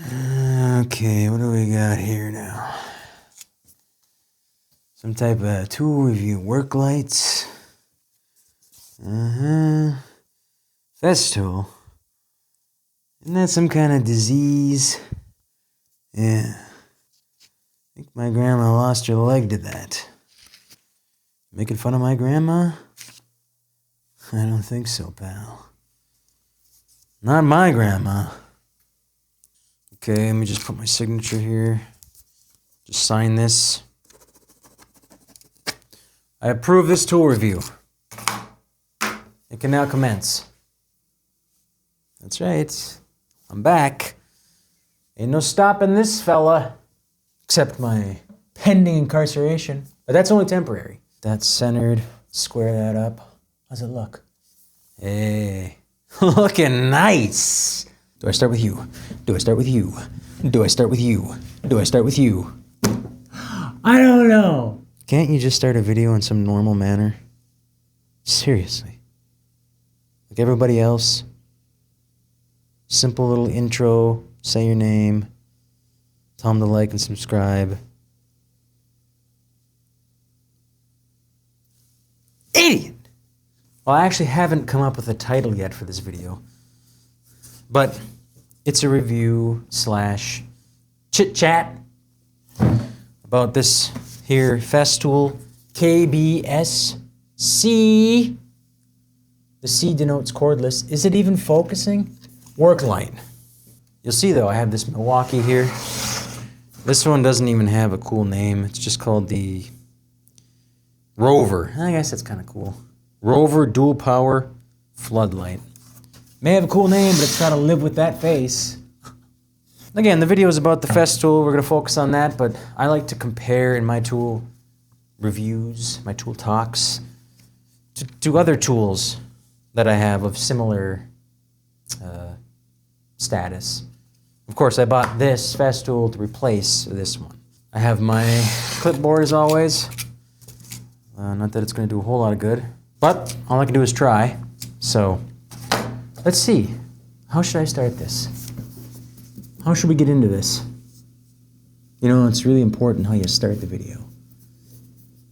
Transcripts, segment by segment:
Okay, what do we got here now? Some type of tool review. Work lights. Festool. Isn't that some kind of disease? Yeah. I think my grandma lost her leg to that. Making fun of my grandma? I don't think so, pal. Not my grandma. Okay, let me just put my signature here. Just sign this. I approve this tool review. It can now commence. That's right. I'm back. Ain't no stopping this fella. Except my pending incarceration. But that's only temporary. That's centered. Square that up. How's it look? Hey. Looking nice. Do I start with you? Do I start with you? Do I start with you? Do I start with you? I don't know. Can't you just start a video in some normal manner? Seriously. Like everybody else. Simple little intro. Say your name. Tell them to like and subscribe. Idiot! Well, I actually haven't come up with a title yet for this video. But it's a review / chit-chat about this here Festool KBSC. The C denotes cordless. Is it even focusing? Work light. You'll see though, I have this Milwaukee here. This one doesn't even have a cool name. It's just called the Rover. I guess that's kind of cool. Rover dual power floodlight. May have a cool name, but it's got to live with that face. Again, the video is about the Festool. We're going to focus on that, but I like to compare in my tool reviews, my tool talks, to other tools that I have of similar status. Of course, I bought this Festool to replace this one. I have my clipboard as always. Not that it's going to do a whole lot of good, but all I can do is try. So, let's see. How should I start this? How should we get into this? You know, it's really important how you start the video.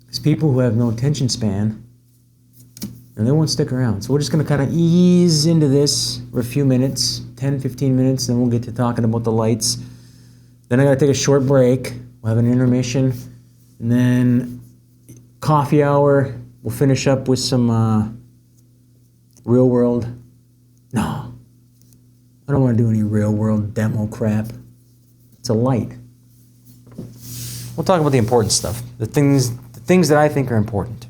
Because people who have no attention span, and they won't stick around. So we're just going to kind of ease into this for a few minutes, 10, 15 minutes, then we'll get to talking about the lights. Then I got to take a short break. We'll have an intermission. And then coffee hour. We'll finish up with some real world. No. I don't want to do any real world demo crap. It's a light. We'll talk about the important stuff. The things that I think are important.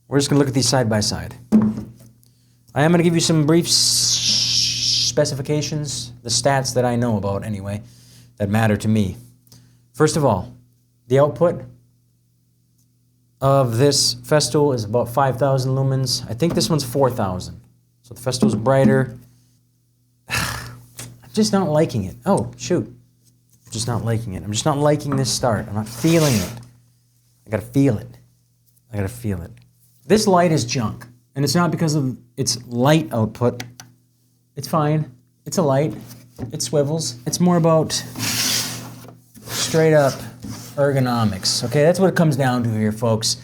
We're just going to look at these side by side. I am going to give you some brief specifications, the stats that I know about anyway, that matter to me. First of all, the output of this Festool is about 5,000 lumens. I think this one's 4,000. So the Festool's brighter. I'm just not liking it. Oh, shoot. I'm just not liking it. I'm just not liking this start. I'm not feeling it. I gotta feel it. I gotta feel it. This light is junk. And it's not because of its light output. It's fine. It's a light. It swivels. It's more about straight up ergonomics. Okay, that's what it comes down to here, folks.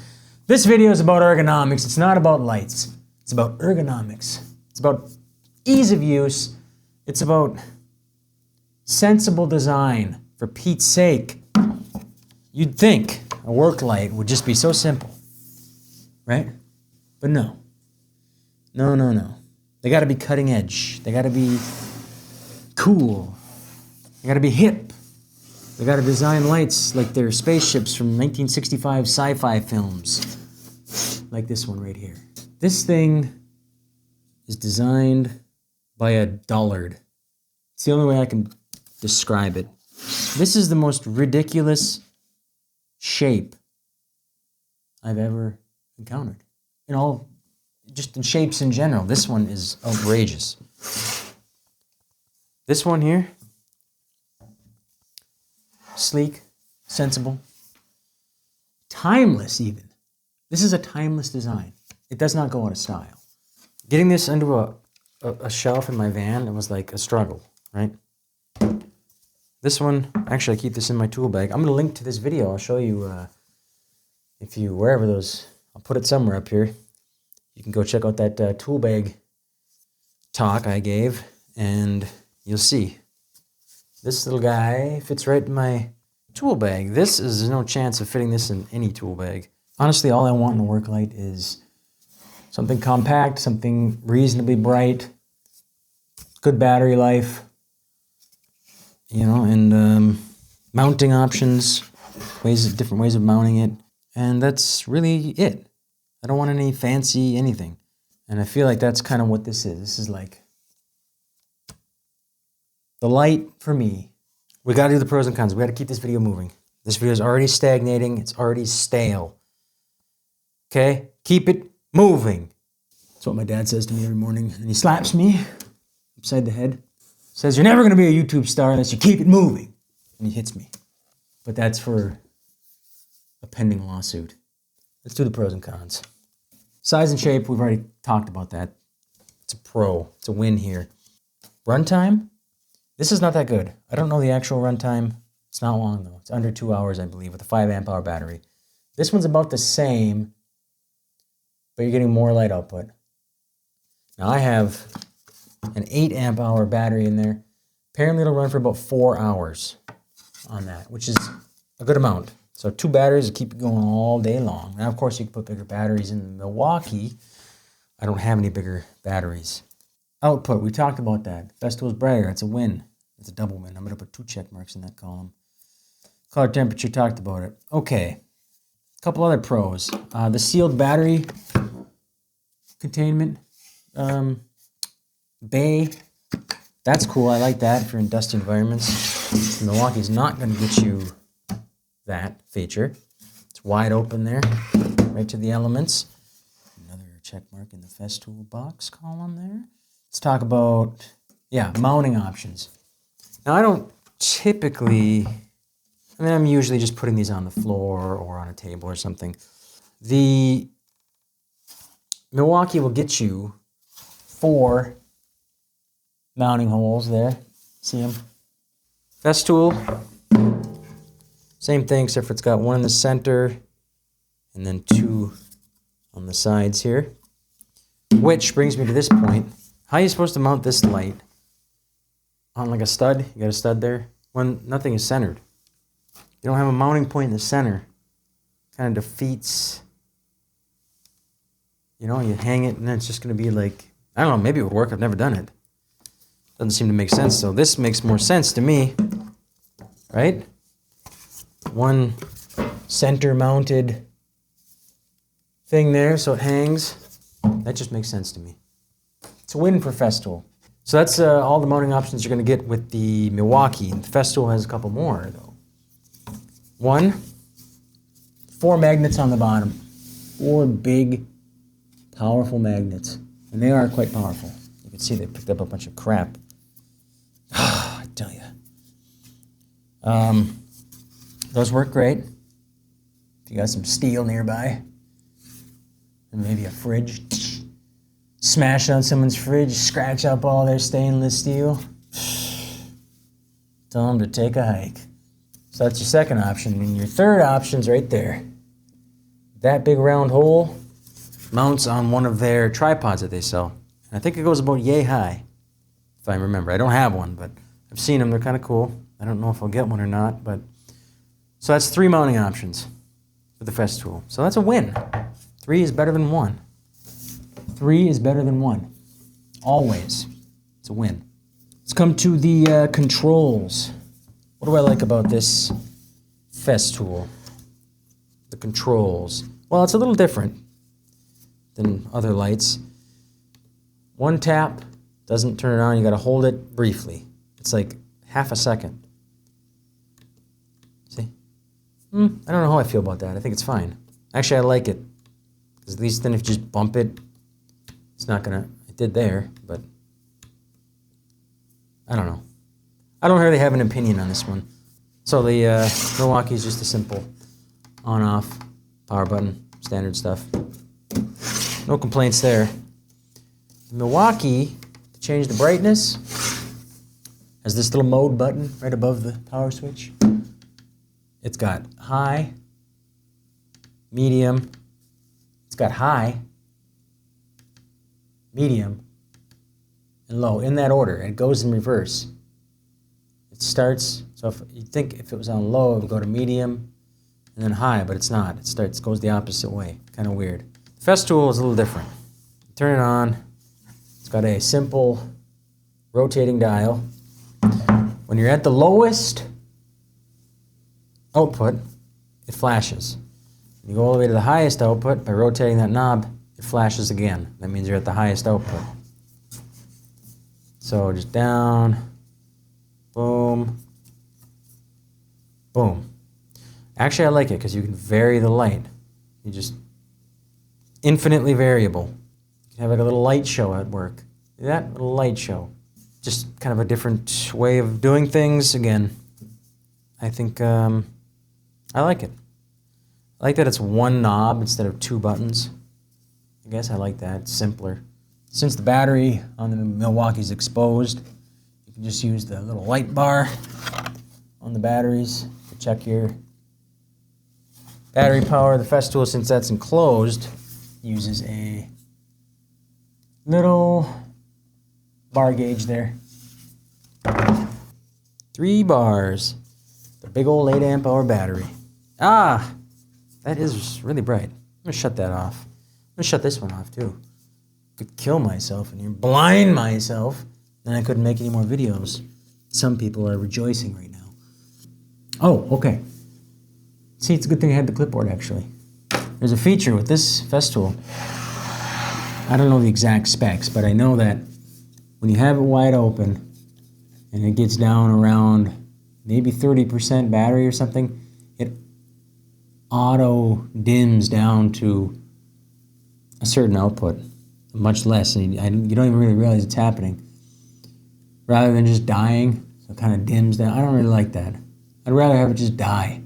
This video is about ergonomics. It's not about lights. It's about ergonomics. It's about ease of use. It's about sensible design. For Pete's sake, you'd think a work light would just be so simple, right? But no. No, no, no. They gotta be cutting edge. They gotta be cool. They gotta be hip. They gotta design lights like they're spaceships from 1965 sci-fi films. Like this one right here. This thing is designed by a dullard. It's the only way I can describe it. This is the most ridiculous shape I've ever encountered. Just in shapes in general. This one is outrageous. This one here, sleek, sensible, timeless even. This is a timeless design. It does not go out of style. Getting this into a shelf in my van, it was like a struggle, right? This one, actually I keep this in my tool bag. I'm going to link to this video. I'll show you, if you, wherever those, I'll put it somewhere up here. You can go check out that tool bag talk I gave, and you'll see. This little guy fits right in my tool bag. There's no chance of fitting this in any tool bag. Honestly, all I want in a work light is something compact, something reasonably bright, good battery life, you know, and mounting options, different ways of mounting it, and that's really it. I don't want any fancy anything, and I feel like that's kind of what this is. This is like the light for me. We got to do the pros and cons. We got to keep this video moving. This video is already stagnating. It's already stale. Okay? Keep it moving. That's what my dad says to me every morning. And he slaps me upside the head. Says, you're never going to be a YouTube star unless you keep it moving. And he hits me. But that's for a pending lawsuit. Let's do the pros and cons. Size and shape, we've already talked about that. It's a pro. It's a win here. Runtime? This is not that good. I don't know the actual runtime. It's not long though. It's under 2 hours, I believe, with a 5 amp hour battery. This one's about the same, but you're getting more light output. Now I have an 8 amp hour battery in there. Apparently it'll run for about 4 hours on that, which is a good amount. So 2 batteries will keep it going all day long. Now, of course, you can put bigger batteries in the Milwaukee. I don't have any bigger batteries. Output, we talked about that. Festool's brighter, it's a win. It's a double win. I'm going to put 2 check marks in that column. Color temperature, talked about it. Okay, a couple other pros. The sealed battery containment bay, that's cool. I like that for in dusty environments. Milwaukee's not going to get you that feature. It's wide open there, right to the elements. Another check mark in the Festool box column there. Let's talk about, mounting options. Now, I don't typically, I'm usually just putting these on the floor or on a table or something. The Milwaukee will get you 4 mounting holes there. See them? Festool, same thing, except for it's got 1 in the center and then 2 on the sides here. Which brings me to this point. How are you supposed to mount this light? On like a stud? You got a stud there? When nothing is centered. You don't have a mounting point in the center. Kind of defeats, you hang it and then it's just going to be like, I don't know, maybe it would work. I've never done it. Doesn't seem to make sense. So this makes more sense to me, right? 1 center mounted thing there so it hangs. That just makes sense to me. It's a win for Festool. So that's all the mounting options you're going to get with the Milwaukee. The Festool has a couple more though. 1, 4 magnets on the bottom. 4 big, powerful magnets. And they are quite powerful. You can see they picked up a bunch of crap. I tell you. Those work great. If you got some steel nearby, and maybe a fridge, smash on someone's fridge, scratch up all their stainless steel. Tell them to take a hike. So that's your second option. And your third option's right there. That big round hole mounts on one of their tripods that they sell. And I think it goes about yay high, if I remember. I don't have one, but I've seen them. They're kind of cool. I don't know if I'll get one or not, but so that's 3 mounting options for the Festool. So that's a win. 3 is better than 1. 3 is better than 1. Always. It's a win. Let's come to the controls. What do I like about this Festool? The controls. Well, it's a little different than other lights. 1 tap doesn't turn it on. You got to hold it briefly. It's like half a second. See? I don't know how I feel about that. I think it's fine. Actually, I like it. Because at least then if you just bump it, it's not going to... It did there, but... I don't know. I don't really have an opinion on this one. So the Milwaukee is just a simple on-off power button, standard stuff. No complaints there. The Milwaukee, to change the brightness, has this little mode button right above the power switch. It's got high, medium, it's got high, medium, and low in that order. It goes in reverse. It starts, so if you'd think if it was on low, it would go to medium and then high, but it's not. It goes the opposite way. Kind of weird. The Festool is a little different. Turn it on. It's got a simple rotating dial. When you're at the lowest output, it flashes. When you go all the way to the highest output, by rotating that knob, it flashes again. That means you're at the highest output. So just down, boom, boom. Actually, I like it because you can vary the light. You just infinitely variable. You can have like a little light show at work. See that? Little light show. Just kind of a different way of doing things. Again, I think I like it. I like that it's one knob instead of two buttons. I guess I like that. It's simpler. Since the battery on the Milwaukee is exposed, you can just use the little light bar on the batteries to check your battery power. The Festool, since that's enclosed, uses a little bar gauge there. 3 bars. The big old 8 amp hour battery. Ah, that is really bright. I'm gonna shut that off. I'm gonna shut this one off too. Could kill myself and blind myself, then I couldn't make any more videos. Some people are rejoicing right now. Oh, okay. See, it's a good thing I had the clipboard actually. There's a feature with this Festool. I don't know the exact specs, but I know that when you have it wide open and it gets down around maybe 30% battery or something, it auto dims down to a certain output, much less, and you don't even really realize it's happening. Rather than just dying, so it kind of dims down. I don't really like that. I'd rather have it just die.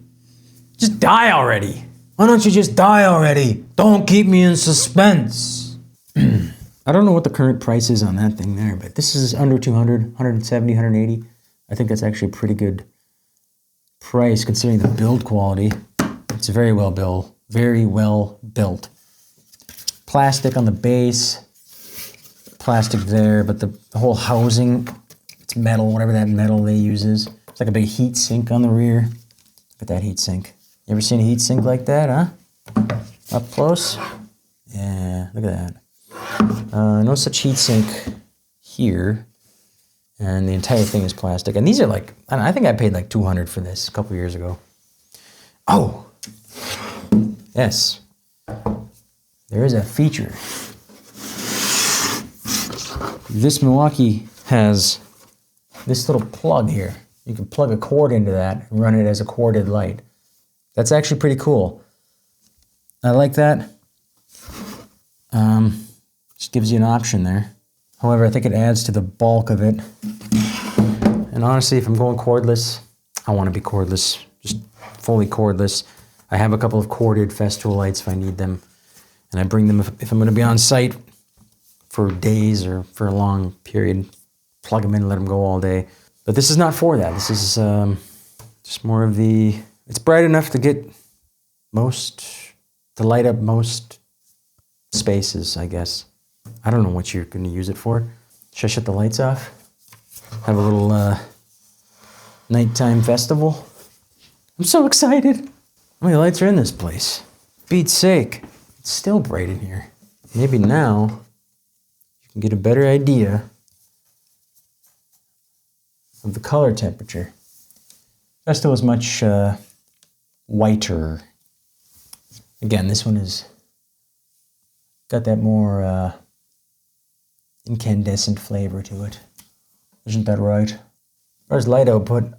Just die already. Why don't you just die already? Don't keep me in suspense. I don't know what the current price is on that thing there, but this is under 200, 170, 180. I think that's actually a pretty good price considering the build quality. It's very well built. Plastic on the base, plastic there, but the whole housing, it's metal, whatever that metal they use is. It's like a big heat sink on the rear. Look at that heat sink. You ever seen a heat sink like that, huh? Up close? Yeah, look at that. No such heat sink here. And the entire thing is plastic. And these are like, I think I paid like $200 for this a couple years ago. Oh! Yes. There is a feature. This Milwaukee has this little plug here. You can plug a cord into that and run it as a corded light. That's actually pretty cool. I like that. Just gives you an option there. However, I think it adds to the bulk of it. And honestly, if I'm going cordless, I want to be cordless, just fully cordless. I have a couple of corded Festool lights if I need them. And I bring them if I'm going to be on site for days or for a long period. Plug them in and let them go all day. But this is not for that. This is just more of the... It's bright enough to to light up most spaces, I guess. I don't know what you're going to use it for. Should I shut the lights off? Have a little nighttime festival? I'm so excited. How many lights are in this place? Beat's sake. It's still bright in here. Maybe now you can get a better idea of the color temperature. Festool is much whiter. Again, this one is got that more incandescent flavor to it. Isn't that right? As far as light output,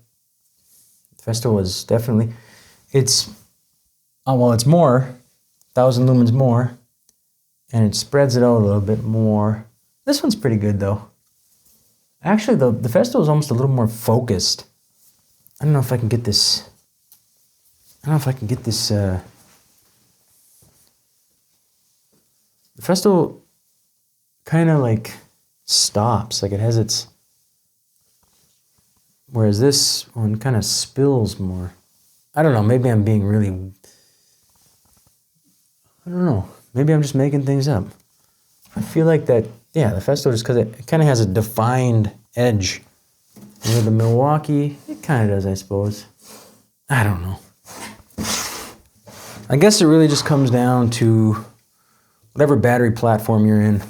Festool is definitely, it's more, 1,000 lumens more, and it spreads it out a little bit more. This one's pretty good though. Actually, the Festool is almost a little more focused. I don't know if I can get this. The Festool kind of like stops, like it has its Whereas this one kind of spills more. I don't know, maybe I'm being really... I don't know. Maybe I'm just making things up. I feel like that, yeah, the Festool, just because it kind of has a defined edge. And with the Milwaukee, it kind of does, I suppose. I don't know. I guess it really just comes down to whatever battery platform you're in.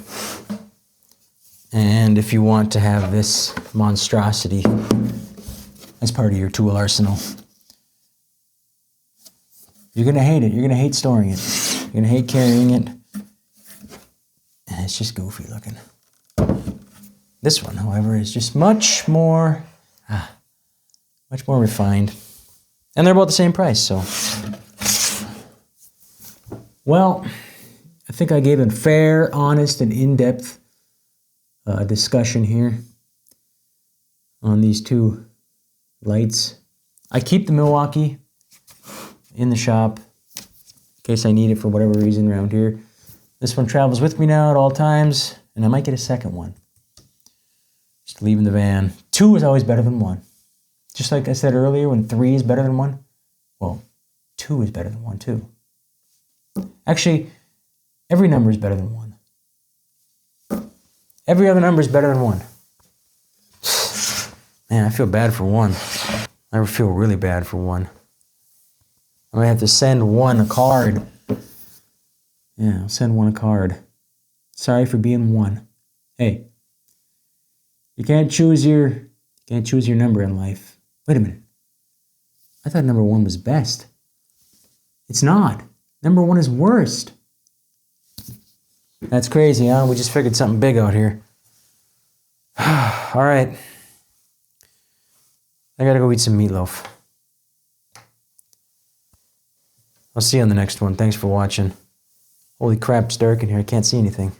And if you want to have this monstrosity as part of your tool arsenal. You're going to hate it. You're going to hate storing it. You're going to hate carrying it. And it's just goofy looking. This one, however, is just much more refined. And they're about the same price, so. Well, I think I gave a fair, honest, and in-depth discussion here on these two lights. I keep the Milwaukee in the shop in case I need it for whatever reason around here. This one travels with me now at all times, and I might get a second one. Just leave in the van. 2 is always better than 1. Just like I said earlier, when 3 is better than 1, well, 2 is better than 1 too. Actually, every number is better than 1. Every other number is better than 1. Man, I feel bad for 1. I ever feel really bad for 1. I might have to send 1 a card. Yeah, I'll send 1 a card. Sorry for being 1. Hey, you can't choose your number in life. Wait a minute. I thought number 1 was best. It's not. Number 1 is worst. That's crazy, huh? We just figured something big out here. All right. I gotta go eat some meatloaf. I'll see you on the next one. Thanks for watching. Holy crap, it's dark in here. I can't see anything.